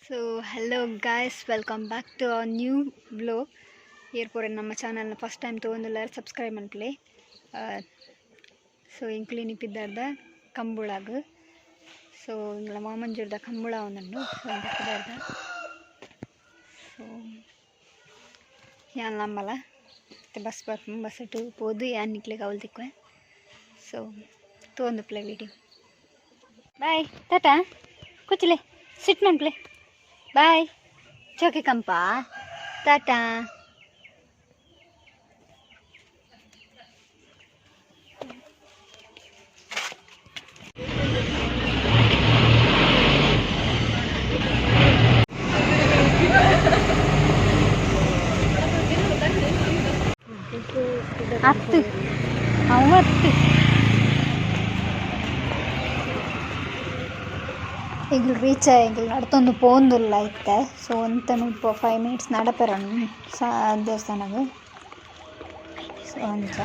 So hello guys, welcome back to our new vlog. ಏರ್ಪೋರೆ ನಮ್ಮ ಚಾನಲ್ನ ಫಸ್ಟ್ ಟೈಮ್ ತೊಗೊಂಡಿಲ್ಲ ಸಬ್ಸ್ಕ್ರೈಬ್ ಮನ್ಪಲೆ. ಸೊ ಇಂಕ್ಲಿ ನಿಪ್ಪಿದ್ದಾರ್ದ ಕಂಬುಳಾಗ ಸೊ ಇಂಗ್ಲ ಮಾಮಂಜೂರ್ದ ಕಂಬುಳ ಒಂದುಂಡು ಸೊ ಇಂದಾರ್ದ ಸೊ ಯಾನ್ ನಮ್ಮಲ್ಲ ಮತ್ತೆ ಬಸ್ ಬರ್ಪು ಬಸ್ ಇಟ್ಟು ಹೋದು ಯಾನ್ ನಿಕ್ಲಿಗೆ ಅವಳು ತಿಕ್ಕುವೆ. ಸೊ ತೊಗೊಂಡು ಪ್ಲೇ ವಿಡಿಯೋ ಬಾಯ್ ಟಾಟಾ ಕೂಚಲೆ ಸಿಟ್ ಮನ್ಪ್ಲೆ ಬಾಯ್ ಚೋಕೆ ಕಂಪ ಟಾಟಾ. ಹತ್ತು ಅವತ್ತು ಈಗ ರೀಚ್ ಈಗ ನಡ್ತೊಂದು ಪೋಂದಿಲ್ಲ ಐತೆ. ಸೊ ಅಂತ 5 ಮಿನಿಟ್ಸ್ ನಡಪೆರ ದೇವಸ್ಥಾನದ. ಸೊ ಅಂಚ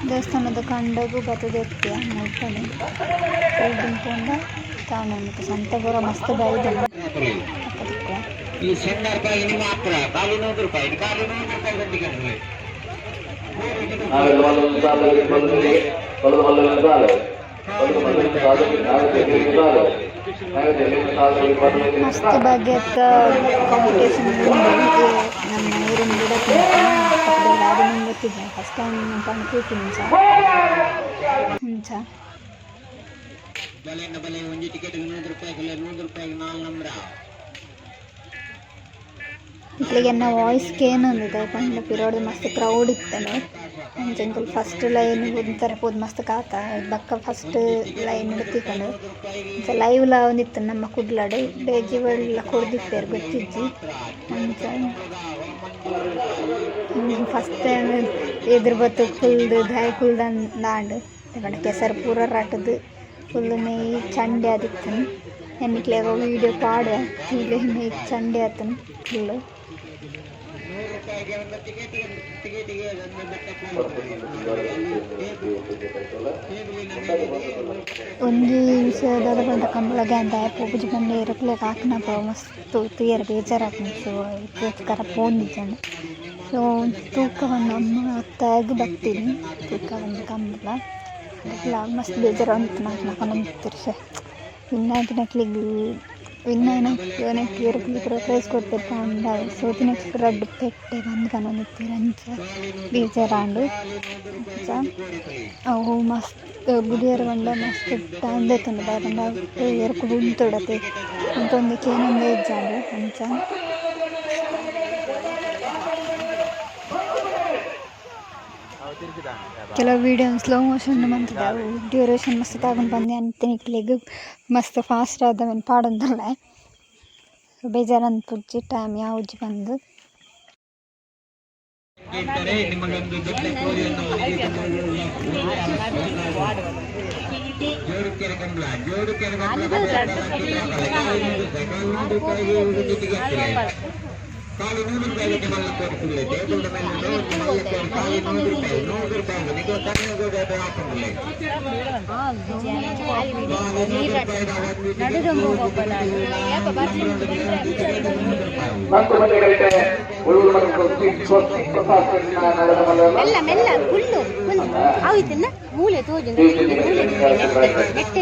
ದೇವಸ್ಥಾನದ ಕಂಡಗೂ ಬರ್ತದೆ ಎತ್ತಿ ನೋಡ್ಕೊಂಡು ಪೋಂದ ತಾನು ಸಂತಗೋರ ಮಸ್ತ್ ಬೈದ ಮಸ್ತ್ ಬಗೆತ ಕಾಂಪಿಟೇಷನ್ ನಮ್ಮ ಊರಿನ ಗಿಡಕ್ಕೆ ಗಾಡಿ ಗೊತ್ತಿದ್ದೆ ಫಸ್ಟ್ ಟೈಮ್ ಪಂಚ ಇಟ್ಲಿಗೆ ನನ್ನ ವಾಯ್ಸ್ಗೆ ಏನು ಅಂದಿದೆ ಪಂಡ ಪಿರೋಡು ಮಸ್ತ್ ಕ್ರೌಡ್ ಇತ್ತನು ಅಂಚಂಕಲ್ ಫಸ್ಟ್ ಲೈನ್ ಒಂಥರ ಹೋದ್ ಮಸ್ತ್ ಕಾತ ಬಕ್ಕ ಫಸ್ಟ್ ಲೈನ್ ಎತ್ತಿಕೊಂಡು ಲೈವ್ಲ ಒಂದಿತ್ತು ನಮ್ಮ ಕುಡ್ಲಾಡು ಬೇಜಿವೆಲ್ಲ ಕೊಡ್ದಿತ್ತೇರು ಗೊತ್ತಿಜ್ಜಿ ಅಂಚ ಫಸ್ಟ್ ಟೈಮ್ ಎದುರು ಬತ್ತು ಕುಲ್ದು ದಾಯ್ ಕುಲ್ದಾಂಡು ತಗೊಂಡು ಕೆಸರು ಪೂರ ರಾಟದು ಫುಲ್ ಮೇಯ್ ಚಂಡೆ ಆದಿತ್ತನು ಎನ್ನಿಕ್ಲೆಗ ವೀಡಿಯೋ ಪಾಡುವ ಇಲ್ಲಿ ಮೇಯ್ ಚಂಡೆ ಆತನು ಫುಲ್ಲು ಒಂಜಿ ವಿಷಯದ ಬಂದ ಕಂಬಳಗೆ ಅಂತ ಪೂಜೆ ಬಂದು ಇರಕ್ಲಿಕ್ಕೆ ಹಾಕಿನಪ್ಪ ಮಸ್ತ್ ತುಯರ್ ಬೇಜಾರಾಗ್ನಿ. ಸೊ ಇದಕ್ಕೋಸ್ಕರ ಪೋಂದಿದ್ದಾನೆ. ಸೊ ತೂಕವನ್ನು ಅಮ್ಮ ಅತ್ತಾಗಿ ಬರ್ತೀನಿ ತೂಕ ಒಂದು ಕಂಬಳ ಅದಕ್ಕೆಲ್ಲ ಮಸ್ತ್ ಬೇಜಾರು ಅಂತ ನಾಲ್ಕು ಇನ್ನಾಗಿನಕ್ಲಿಗೆ ವಿನ್ನೈನಕ್ಕೆ ಪ್ರೈಸ್ ಕೊಡ್ತಿರ್ಪ ಅಂದ ಸೋತಿನಕ್ಕೆ ರಡ್ಡು ಪೆಟ್ಟೆ ಬಂದು ಕನೊಂದಿತ್ತೀರ ಅಂಚ ಬೇಜಾರಾಂಡು ಅವು ಮಸ್ತ್ ಗುಡಿಯರು ಬಂಡ ಮಸ್ತ್ ತಂದೆತ್ತುಂಡು ಬಂಡ ಎರ್ಕು ಉಂತೊಡತೆ ಅಂತೊಂದಕ್ಕೆ ಏನೊಂದು ಇಜ್ಜಾಂಡು ಅಂಚ ಕೆಲವು ವೀಡಿಯೋ ಸ್ಲೋ ಮೋಷನ್ ಬಂತಿದ್ದಾವೆ ಡ್ಯೂರೇಷನ್ ಮಸ್ತ್ ತಗೊಂಡು ಬಂದೆ ಅಂತಿನಿಕ್ಲಿಗೆ ಮಸ್ತ್ ಫಾಸ್ಟ್ ಆದವನ್ ಪಾಡೋದಲ್ಲ ಬೇಜಾರಂತ ಪುಜ್ಜಿ ಟೈಮ್ ಯಾವ್ದು ಬಂದು ಕಾಲಿ 100 ರೂಪಾಯಿ ಮಲ್ಲ ಕೊಡ್ತಿಲ್ಲ ಟೇಬಲ್ ಮೇಲೆ ಮಲ್ಲ ಕಾಲಿ 100 ರೂಪಾಯಿ ನೀವು ಕಣ್ಣು ಗೋಡೆ ಹಾಕುತ್ತಿಲ್ಲ ನಡುದು ಹೋಗಲ್ಲ ಯಾಕ ಬರ್ತಿದೆ ಮೆಲ್ಲ ಮೆಲ್ಲ ಫುಲ್ಲು ಆಯ್ತನ್ನ ಮೂಲೆ ತೋಜು ನೆಟ್ಟೆ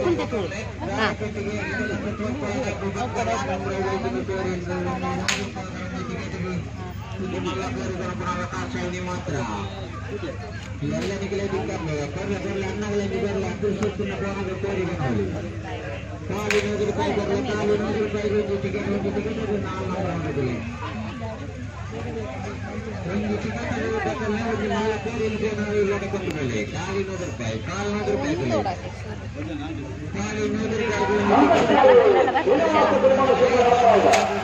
ಫುಲ್ ತೋಜು ಹಾ ini matra ಎಲ್ಲ ನಿಗಲೆ ದಿಕ್ಕನ್ನು ಕರ್ಲ ಅನ್ನಗಳಲ್ಲಿ ಬರಲ ಅದ್ಭುತನ ಕೋನ ಗೊತ್ತರಿ ಕಣಲಿ ಕಾಲಿ 100 ರೂಪಾಯಿ ಬರಲ ಕಾಲಿ 100 ರೂಪಾಯಿ ಟಿಕೆಟ್ ನಾವು ಮಾಡೋದಿಲ್ಲ ಒಂದು ಟಿಕೆಟ್ ಬೇಕಲ್ಲ ಒಂದು ನಾಲ್ಕು ಕೋರಿಗೆ ನಾವು ಇಲ್ಲ ತಗೊಂಡ್ಕೊಳ್ಳಿ ಕಾಲಿ 100 ರೂಪಾಯಿ ಕಾಲಿ 100 ರೂಪಾಯಿ ಕಾಲಿ 100 ರೂಪಾಯಿ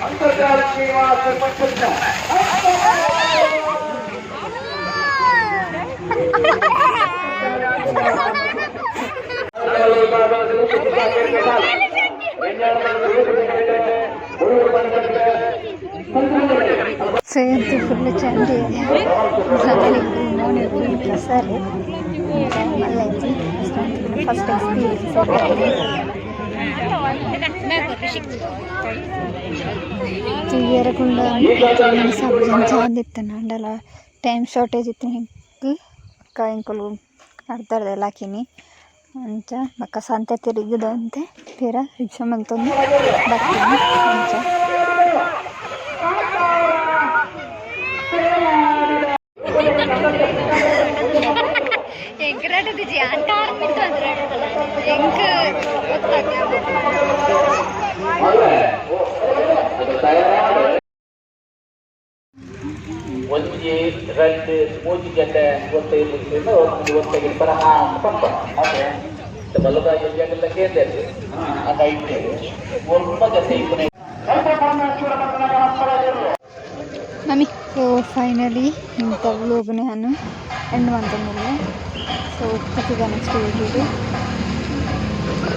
ಅಂತರ್ಜಾಲಕ್ಕೆ ಮಾತ್ರ ಸೇಂತು ಫುಲ್ ಚಂಡಿ ಮೋನಿ ಫುಲ್ ಸರಿ ಮಲ್ಲಜ್ಜಿ ಫಸ್ಟ್ ಎಕ್ಸ್ಪೀರಿಯನ್ಸ್ తీయరకుండా సబ్జెక్ట్స్ అందిస్తున్నాను అలా టైಮ್ ಶಾರ್ಟೇಜ್ ಇತ್ತು ಅಕ್ಕ ಇಂಕಲು ಆಡ್ತಾರೆ ಎಲ್ಲಾಕಿನಿ ಅಂಚ ಬಕ್ಕ ಸಂತೆ ತಿರುಗಿದಂತೆ ತೀರ ರಿಕ್ಷಾ ಮಂತಂದು ಬರ್ತೀನಿ ಅಂಚ ಎಂಕರಾಟದಿಜಿ ಅಂತ ಆರ್ಬಿಟ್ಟು ಅಂದ್ರೆ ಎಂಕ ಒಂಜಿ ರೆಡ್ ಮೂಜಿ ಜಡ್ಡೆ ಗೊತ್ತೈದು ಗೊತ್ತಾಗಿ ಬರಹ ಪಂಪ ಅದೇ ಬಲದ ಯೋಜನೆಲ್ಲ ಕೇಂದ್ರ ಹಾಗಾಗಿ ಒಬ್ಬ ಜೊತೆ ಮಮ್ಮಿ ಸೊ ಫೈನಲಿ ಇಂಥ ವ್ಲೋಗ್ನ ನಾನು ಎಂಡ್ ಮಾಡ್ಕೊಂಡಿಲ್ಲ ಸೊ ಪ್ರತಿಗ ನೆಕ್ಸ್ಟ್ ವೀಡಿಯೋದು